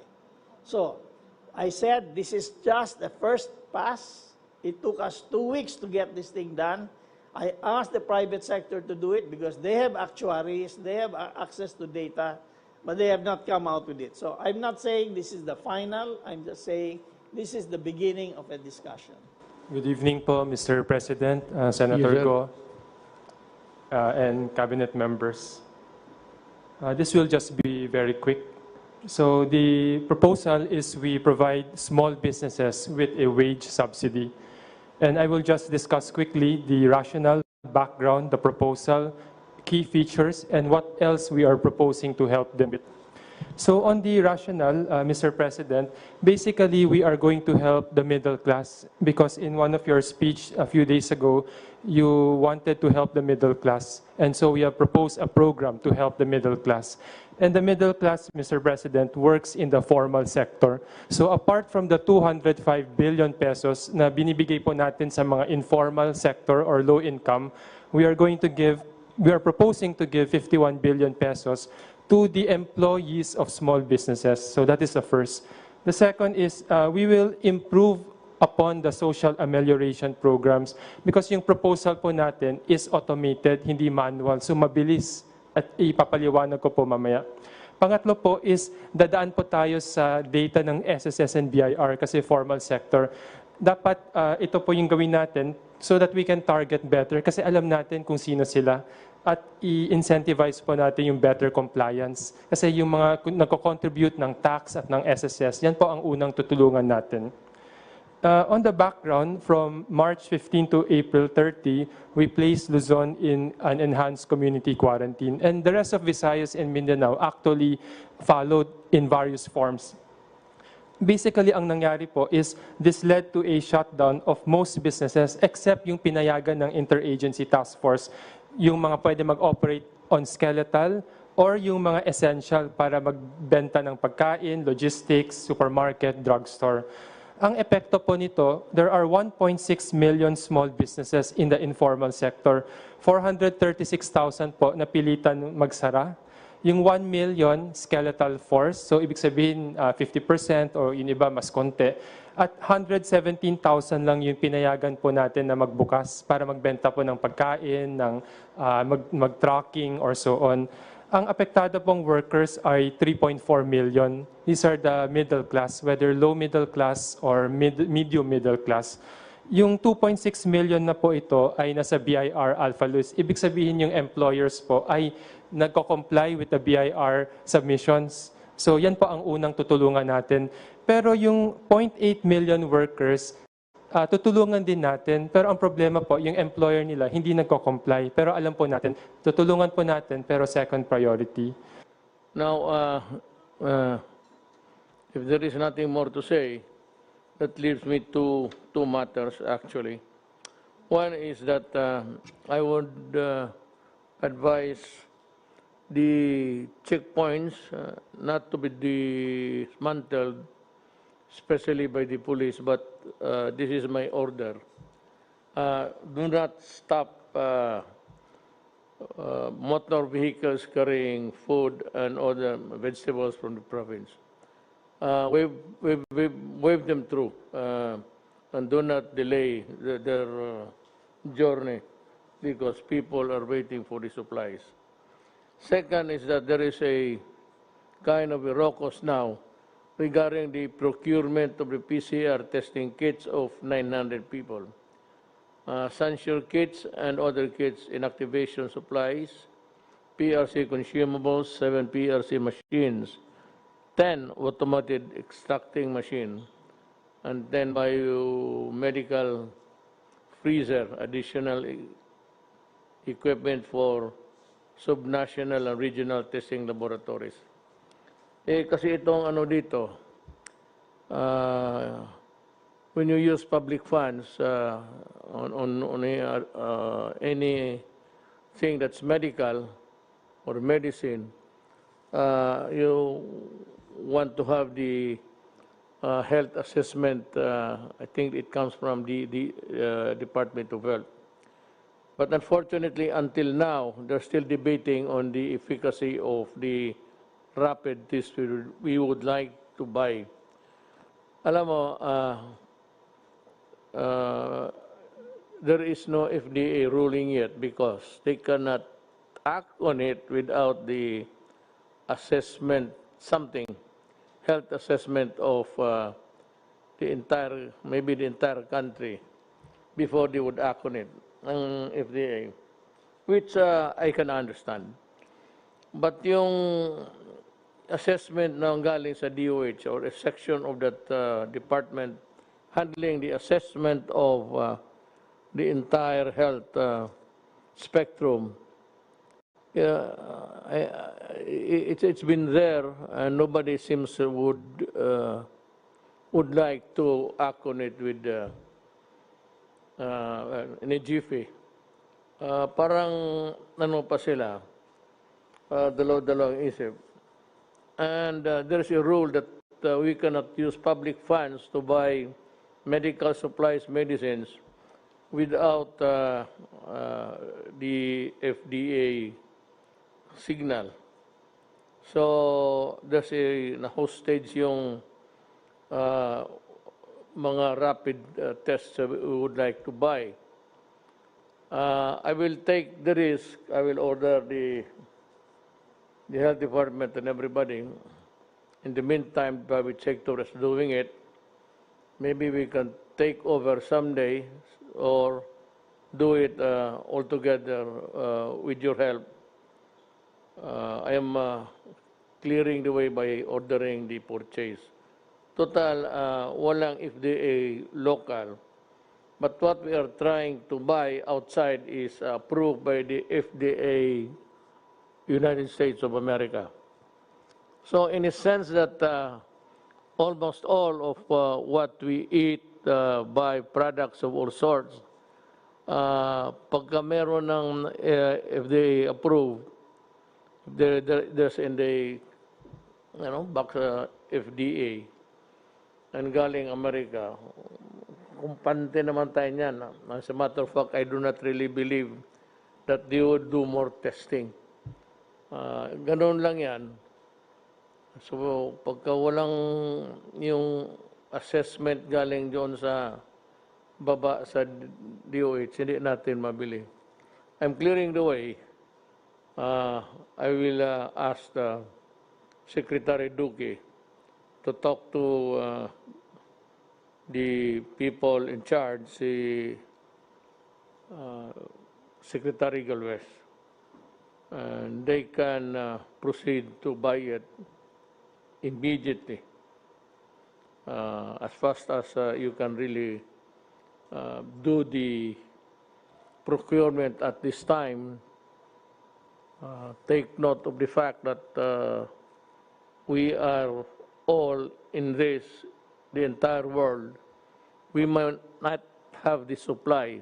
So I said this is just the first pass. It took us 2 weeks to get this thing done. I asked the private sector to do it because they have actuaries, they have access to data, but they have not come out with it. So I'm not saying this is the final, I'm just saying this is the beginning of a discussion. Good evening po, Mr. President, Senator Yes, Go, and cabinet members. This will just be very quick. So the proposal is we provide small businesses with a wage subsidy. And I will just discuss quickly the rationale, background, the proposal, key features, and what else we are proposing to help them with. So on the rationale, Mr. President, basically we are going to help the middle class because in one of your speech a few days ago, you wanted to help the middle class. And so we have proposed a program to help the middle class. And the middle class, Mr. President, works in the formal sector. So apart from the 205 billion pesos na binibigay po natin sa mga informal sector or low income, we are proposing to give 51 billion pesos to the employees of small businesses. So that is the first. The second is we will improve upon the social amelioration programs because yung proposal po natin is automated, hindi manual. So mabilis at ipapaliwanag ko po mamaya. Pangatlo po is dadaan po tayo sa data ng SSS and BIR kasi formal sector. Dapat ito po yung gawin natin so that we can target better kasi alam natin kung sino sila at i-incentivize po natin yung better compliance. Kasi yung mga nagko-contribute ng tax at ng SSS, yan po ang unang tutulungan natin. On the background, from March 15 to April 30, we placed Luzon in an enhanced community quarantine. And the rest of Visayas and Mindanao actually followed in various forms. Basically, ang nangyari po is this led to a shutdown of most businesses except yung pinayagan ng Interagency Task Force, yung mga pwede mag-operate on skeletal or yung mga essential para magbenta ng pagkain, logistics, supermarket, drugstore. Ang epekto po nito, there are 1.6 million small businesses in the informal sector. 436,000 po napilitan magsara. Yung 1 million skeletal force, so ibig sabihin 50% o yung iba mas konti. At 117,000 lang yung pinayagan po natin na magbukas para magbenta po ng pagkain, ng mag-tracking or so on. Ang apektado pong workers ay 3.4 million. These are the middle class, whether low middle class or medium middle class. Yung 2.6 million na po ito ay nasa BIR Alpha Luz. Ibig sabihin yung employers po ay nagko-comply with the BIR submissions. So yan po ang unang tutulungan natin. Pero yung 0.8 million workers, tutulungan din natin, pero ang problema po, yung employer nila hindi nagko-comply. Pero alam po natin, tutulungan po natin, pero second priority. Now, if there is nothing more to say, that leaves me to two matters, actually. One is that I would advise the checkpoints not to be dismantled, especially by the police, but this is my order. Do not stop motor vehicles carrying food and other vegetables from the province. Wave them through and do not delay their journey because people are waiting for the supplies. Second is that there is a kind of a raucous now regarding the procurement of the PCR testing kits of 900 people. Essential kits and other kits, inactivation supplies, PRC consumables, 7 PRC machines, 10 automated extracting machine, and 10 biomedical freezer, additional equipment for subnational and regional testing laboratories. Kasi itong ano dito, when you use public funds on anything that's medical or medicine, you want to have the health assessment. I think it comes from the Department of Health. But unfortunately, until now, they're still debating on the efficacy of the rapid test we would like to buy. Alam mo, there is no FDA ruling yet because they cannot act on it without the assessment, health assessment of maybe the entire country before they would act on it, ang FDA, which I can understand. But yung assessment na galing sa DOH or a section of that department handling the assessment of the entire health spectrum, it's been there and nobody seems would like to act on it with in a jiffy. Parang ano pa sila, dalaw-dalawang isip. And there's a rule that we cannot use public funds to buy medical supplies, medicines, without the FDA signal. So there's a na-hostage yung mga rapid tests we would like to buy. I will take the risk. I will order the health department and everybody. In the meantime, private sector is doing it. Maybe we can take over someday or do it altogether with your help. I am clearing the way by ordering the purchase. Total, walang FDA local. But what we are trying to buy outside is approved by the FDA, United States of America. So in a sense that almost all of what we eat by products of all sorts, pagka meron ng FDA approved, there's in the box FDA and galing America, kumpante naman tayo niyan. As a matter of fact, I do not really believe that they would do more testing. Ganoon lang yan. So, pagka walang yung assessment galing doon sa baba sa DOH, hindi natin mabili. I'm clearing the way. I will ask Secretary Duque to talk to the people in charge, si Secretary Galvez, and they can proceed to buy it immediately, as fast as you can really do the procurement at this time. Take note of the fact that we are all in this, the entire world, we might not have the supply.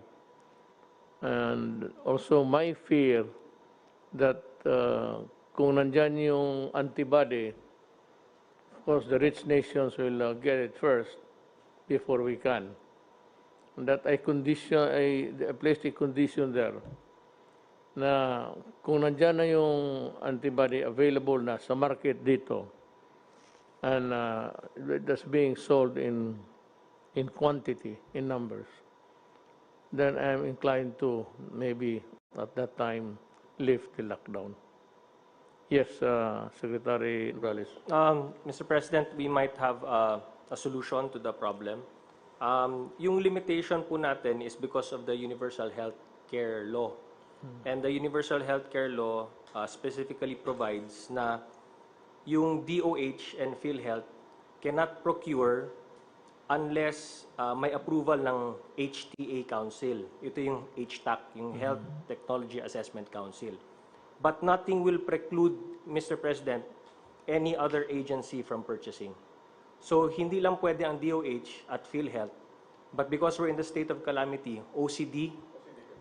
And also my fear that kung nandyan yung antibody, of course the rich nations will get it first before we can. And that I placed a condition there na kung nandyan na yung antibody available na sa market dito and that's being sold in quantity, in numbers, then I'm inclined to maybe at that time lift the lockdown. Yes, Secretary Morales. Mr. President, we might have a solution to the problem. Yung limitation po natin is because of the Universal Health Care Law. And the Universal Health Care Law specifically provides na yung DOH and PhilHealth cannot procure unless may approval ng HTA Council. Ito yung HTAC, yung Health Technology Assessment Council. But nothing will preclude, Mr. President, any other agency from purchasing. So, hindi lang pwede ang DOH at PhilHealth, but because we're in the state of calamity, OCD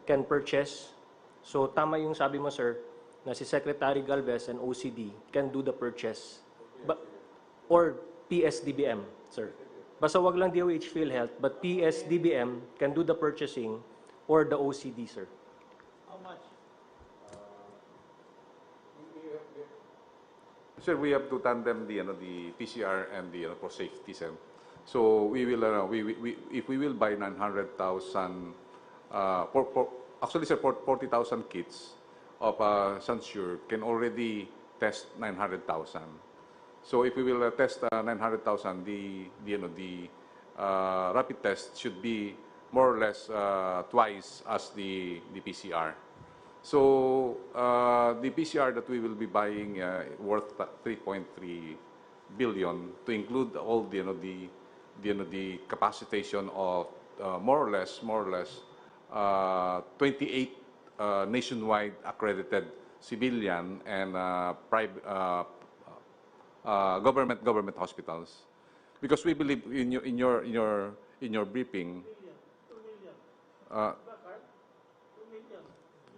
can purchase. So, tama yung sabi mo, sir, na si Secretary Galvez and OCD can do the purchase. Or PSDBM, sir. Basta wag lang DOH PhilHealth, but PSDBM can do the purchasing or the OCD, sir. How much? Sir, we have to tandem the PCR and the for safety, sir. So we will if we will buy 900,000 actually, sir, 40,000 kits of Sansure can already test 900,000. So if we will test 900,000, the rapid test should be more or less twice as the PCR. So the PCR that we will be buying worth 3.3 billion to include all the capacitation of more or less 28 nationwide accredited civilian and private government hospitals, because we believe in your briefing. 2 million. Uh, 2 million.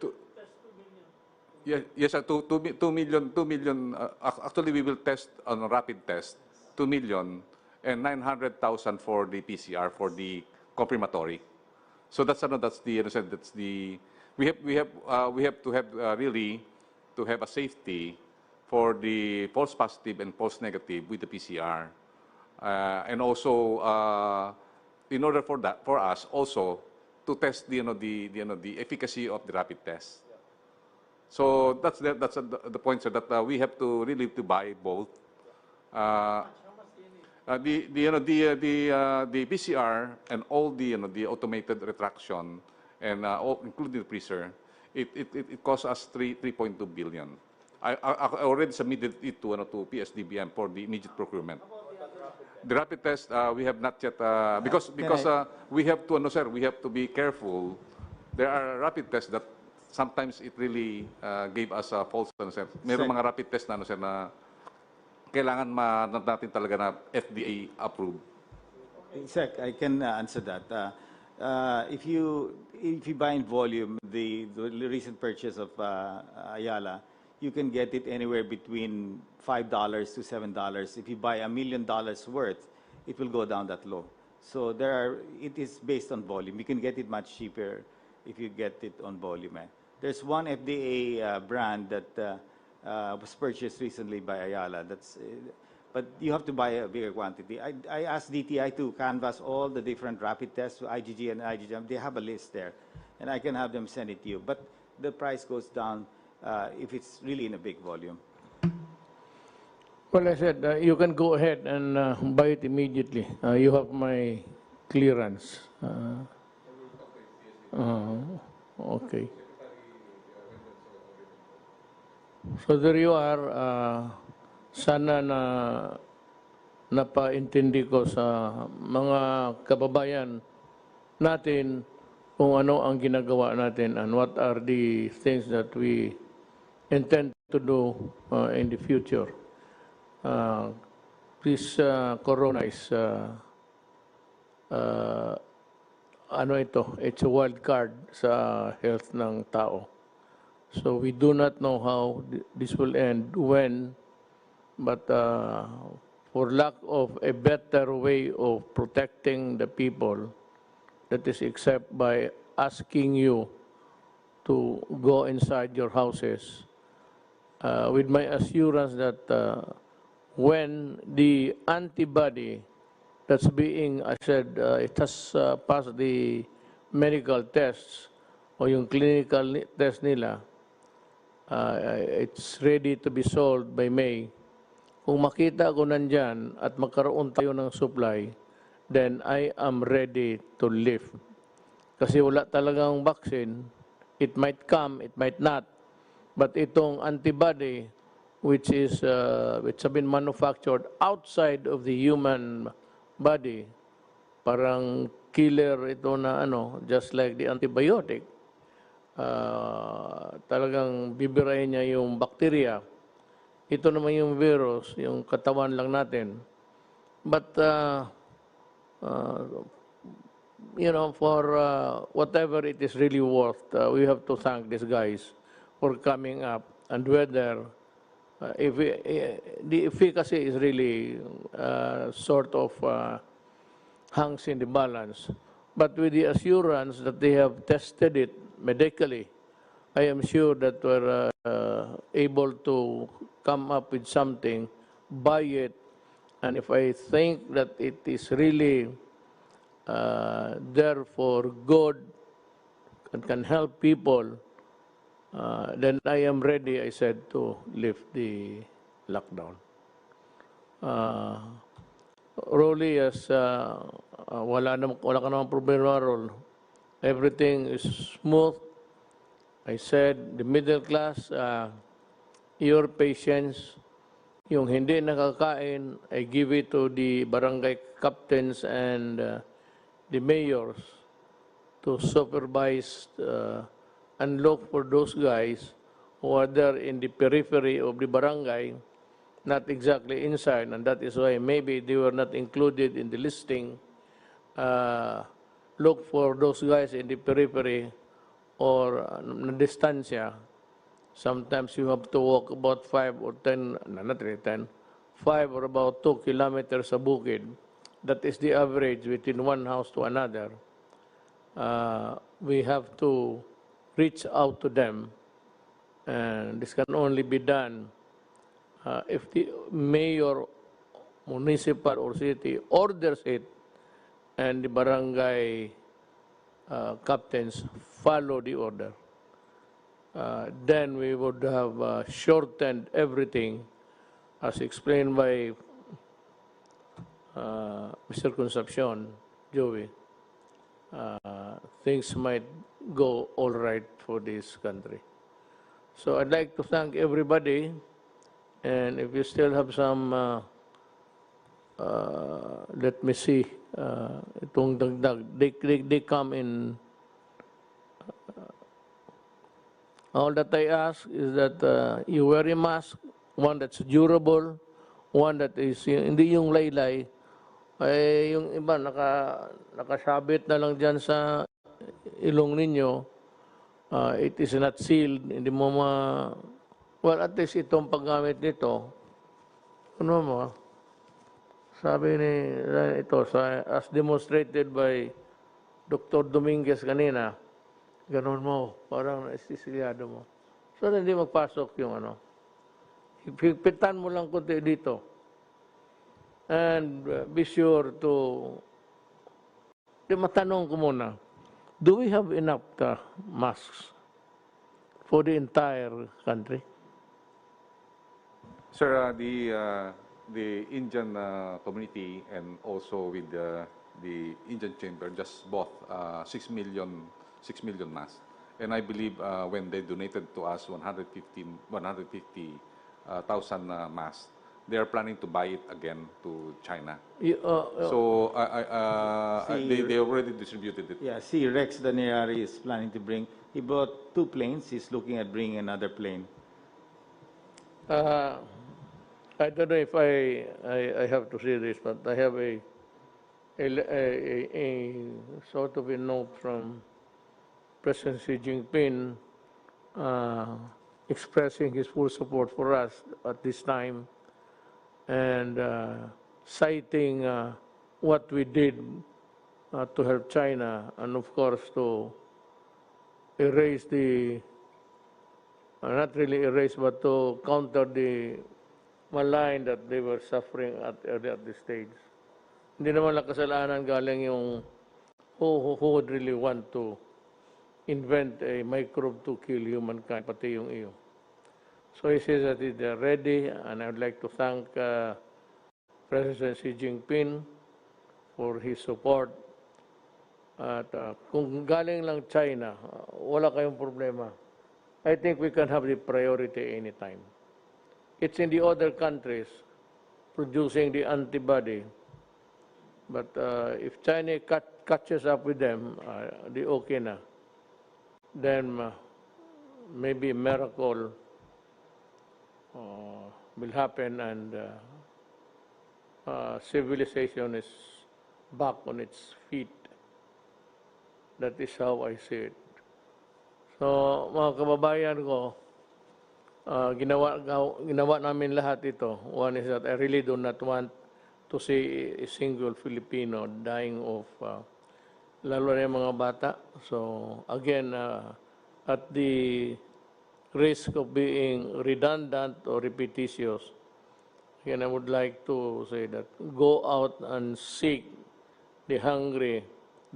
to- Test 2 million. Yes, 2 million. Actually, we will test on a rapid test 2 million and 900,000 for the PCR for the confirmatory. So that's the we have to have really to have a safety for the false positive and false negative with the PCR, and also in order for us also to test the efficacy of the rapid test. So that's the point, sir, that we have to really to buy both. The PCR and all the automated retraction and including the freezer, it costs us 3.2 billion. I already submitted it to PSDBM for the immediate procurement. The rapid test we have not yet because we have to sir, we have to be careful. There are rapid tests that sometimes it really gave us a false sir. Merong mga rapid test na sir na kailangan natin talaga na FDA approved. Sec, I can answer that. If you buy in volume the recent purchase of Ayala, you can get it anywhere between $5 to $7. If you buy $1 million worth, it will go down that low. So it is based on volume. You can get it much cheaper if you get it on volume. There's one FDA brand that was purchased recently by Ayala. But you have to buy a bigger quantity. I asked DTI to canvass all the different rapid tests, IgG and IgM. They have a list there, and I can have them send it to you. But the price goes down if it's really in a big volume. Well, I said you can go ahead and buy it immediately. You have my clearance. Okay. So there you are. Sana na napaintindi ko sa mga kababayan natin kung ano ang ginagawa natin and what are the things that we intend to do in the future. This corona is ano ito, it's a wild card sa health ng tao. So we do not know how this will end, when, but for lack of a better way of protecting the people, that is except by asking you to go inside your houses, with my assurance that when the antibody that's being, I said, it has passed the medical tests o yung clinical test nila, it's ready to be sold by May. Kung makita ko nandyan at magkaroon tayo ng supply, then I am ready to live. Kasi wala talagang vaccine. It might come, it might not. But itong antibody, which has been manufactured outside of the human body, parang killer ito na ano, just like the antibiotic. Talagang bibirahin niya yung bacteria. Ito naman yung virus, yung katawan lang natin. But, you know, for whatever it is really worth, we have to thank these guys for coming up, and whether the efficacy is really sort of hangs in the balance. But with the assurance that they have tested it medically, I am sure that we're able to come up with something, buy it, and if I think that it is really there for good and can help people, then I am ready, I said, to lift the lockdown. Rolly, as wala ka namang problema, Rol. Everything is smooth. I said, the middle class, your patience, yung hindi nakakain, I give it to the barangay captains and the mayors to supervise and look for those guys who are there in the periphery of the barangay, not exactly inside, and that is why maybe they were not included in the listing. Look for those guys in the periphery or distancia. Sometimes you have to walk about 5 or 10, no, not really 10, 5 or about 2 kilometers sa bukid. That is the average between one house to another. We have to reach out to them, and this can only be done if the mayor, municipal or city orders it, and the barangay captains follow the order. Then we would have shortened everything, as explained by Mr. Concepcion, Joey. Things might go all right for this country. So I'd like to thank everybody, and if you still have some, let me see, itong dagdag, they come in. All that I ask is that you wear a mask, one that's durable, one that is, hindi yung laylay, ay yung iba nakasabit na lang dyan sa ilong ninyo, it is not sealed, hindi mo well, at least itong paggamit nito, ano mo, sabi ni, ito, as demonstrated by Dr. Dominguez kanina, ganun mo, parang sisilyado mo. So, hindi magpasok yung ano. Higpitan mo lang kunti dito. And be sure to, matanong ko muna, do we have enough masks for the entire country? Sir, the Indian community and also with the Indian chamber just bought 6 million masks. And I believe when they donated to us 150,000 masks, they are planning to buy it again to China. So they already distributed it. Yeah, see, Rex Daniari is planning to bring, he bought 2 planes, he's looking at bringing another plane. I don't know if I have to say this, but I have a sort of a note from President Xi Jinping uh, expressing his full support for us at this time and citing what we did to help China and, of course, to erase not really erase, but to counter the malign that they were suffering early at this stage. Hindi naman lang kasalanan galing yung who would really want to invent a microbe to kill humankind, pati yung iyo. So he says that they're ready, and I would like to thank President Xi Jinping for his support. At kung galing lang China, wala kayong problema. I think we can have the priority anytime. It's in the other countries producing the antibody. But if China catches up with them, the okay na. Then maybe a miracle will happen and civilization is back on its feet. That is how I see it. So, mga kababayan ko, ginawa namin lahat ito. One is that I really do not want to see a single Filipino dying of, lalo na yung mga bata. So, again, at the risk of being redundant or repetitious, again, I would like to say that go out and seek the hungry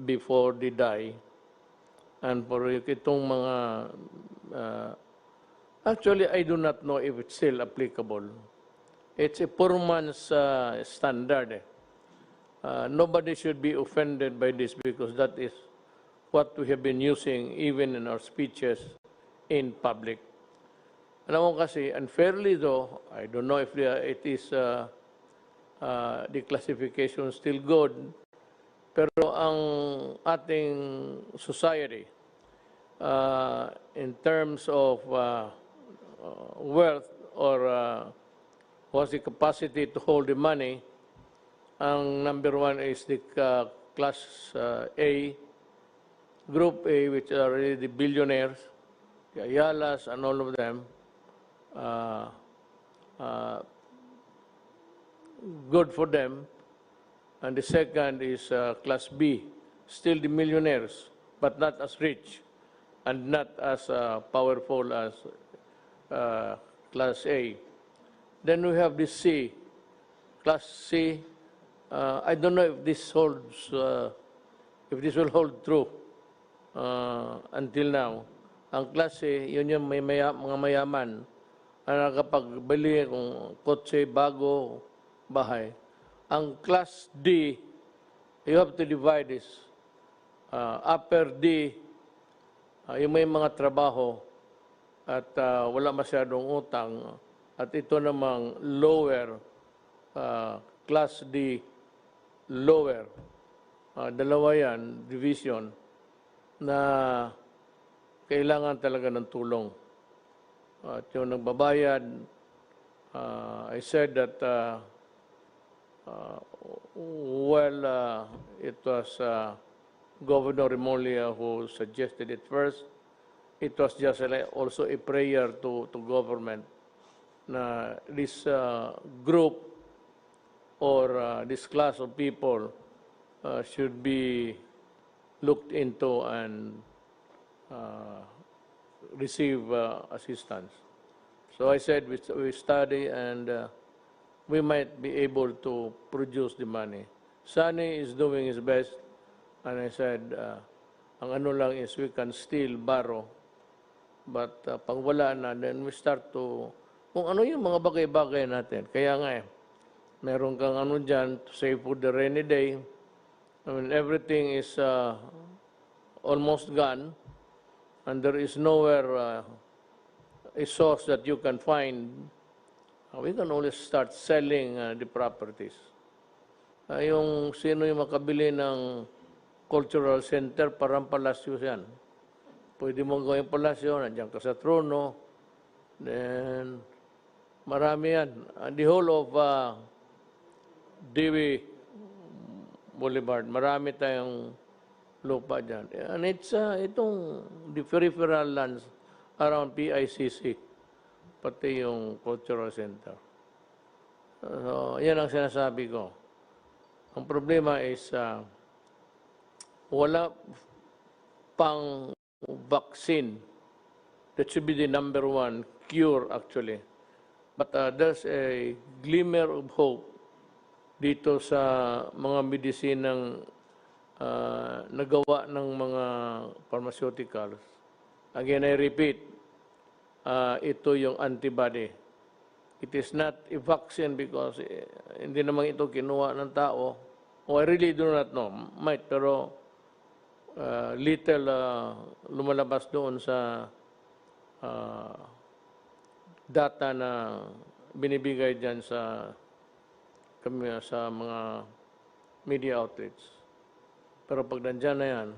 before they die. And for itong mga, actually, I do not know if it's still applicable. It's a poor man's standard. Nobody should be offended by this because that is what we have been using even in our speeches in public. Alam mo kasi, unfairly though, I don't know if it is the classification still good, pero ang ating society, in terms of wealth or what's the capacity to hold the money, ang number one is the class A, Group A, which are really the billionaires, the Ayalas and all of them. Good for them. And the second is class B, still the millionaires, but not as rich and not as powerful as class A. Then we have the C, class C. I don't know if this holds, if this will hold true until now. Ang class C, yun yung mga mayaman na nakapagbili kung kotse, bago, bahay. Ang class D, you have to divide this. Upper D, yung may mga trabaho at wala masyadong utang. At ito namang lower, class D, lower. Dalawa yan, division, na kailangan talaga ng tulong. At yung nagbabayad, I said that it was Governor Remulla who suggested it first. It was just also a prayer to government na this group or this class of people should be looked into and receive assistance. So I said we study and we might be able to produce the money. Sunny is doing his best, and I said, ang ano lang is we can still borrow, but pag wala na, then we start to, kung ano yung mga bagay-bagay natin. Kaya nga meron kang ano dyan to save for the rainy day. I mean, everything is almost gone, and there is nowhere a source that you can find. We can always start selling the properties. Yung sino yung makabili ng cultural center, parang palasyo yan. Pwede mong gawing palasyo, nandiyan ka sa trono. Then, marami yan. The whole of the Boulevard. Marami tayong lupa dyan. And it's itong the peripheral lands around PICC, pati yung cultural center. So, yan ang sinasabi ko. Ang problema is wala pang vaccine. That should be the number one cure, actually. But there's a glimmer of hope dito sa mga medisinang nagawa ng mga pharmaceuticals. Again, I repeat, ito yung antibody. It is not a vaccine because hindi naman ito kinuha ng tao. Oh, I really do not know. Might, pero little lumalabas doon sa data na binibigay dyan sa mga media outlets. Pero pag nandyan na yan,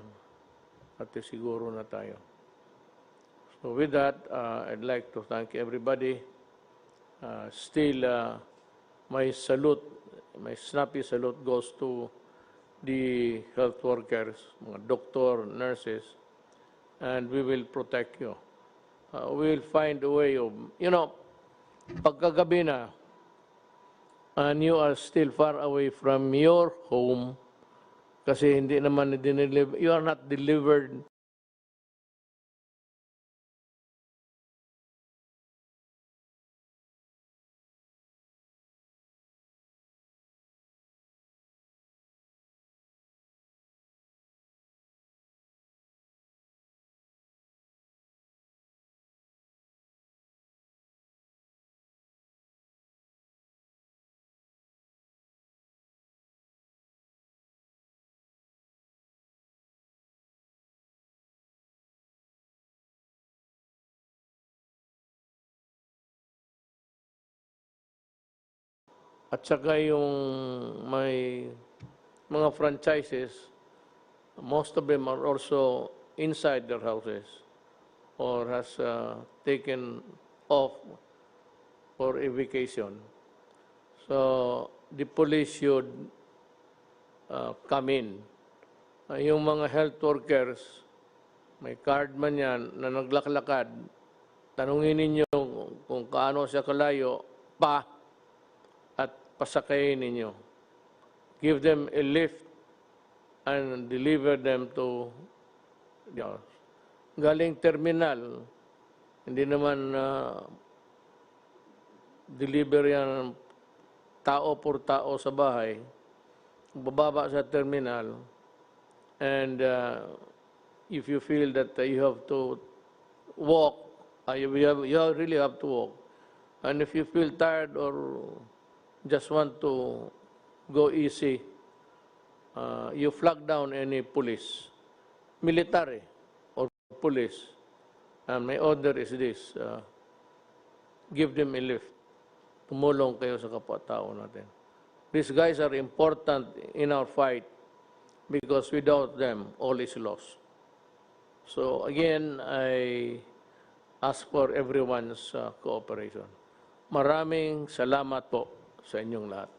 at siguro na tayo. So with that, I'd like to thank everybody. Still, my salute, my snappy salute goes to the health workers, mga doctor, nurses, and we will protect you. We will find a way of, pagkagabi na, and you are still far away from your home, kasi hindi naman you are not delivered at saka yung may mga franchises, most of them are also inside their houses or has taken off for a vacation. So the police should come in. Yung mga health workers, may card man yan na naglaklakad, tanungin ninyo kung kaano siya kalayo at pasakayin ninyo. Give them a lift and deliver them to the house. Galing terminal, hindi naman deliver yan tao por tao sa bahay. Bababa sa terminal, and if you feel that you have to walk, you really have to walk. And if you feel tired or just want to go easy, you flag down any police, military or police. And my order is this, give them a lift. Tumulong kayo sa kapwa-tao natin. These guys are important in our fight because without them, all is lost. So again, I ask for everyone's cooperation. Maraming salamat po sa inyong lahat.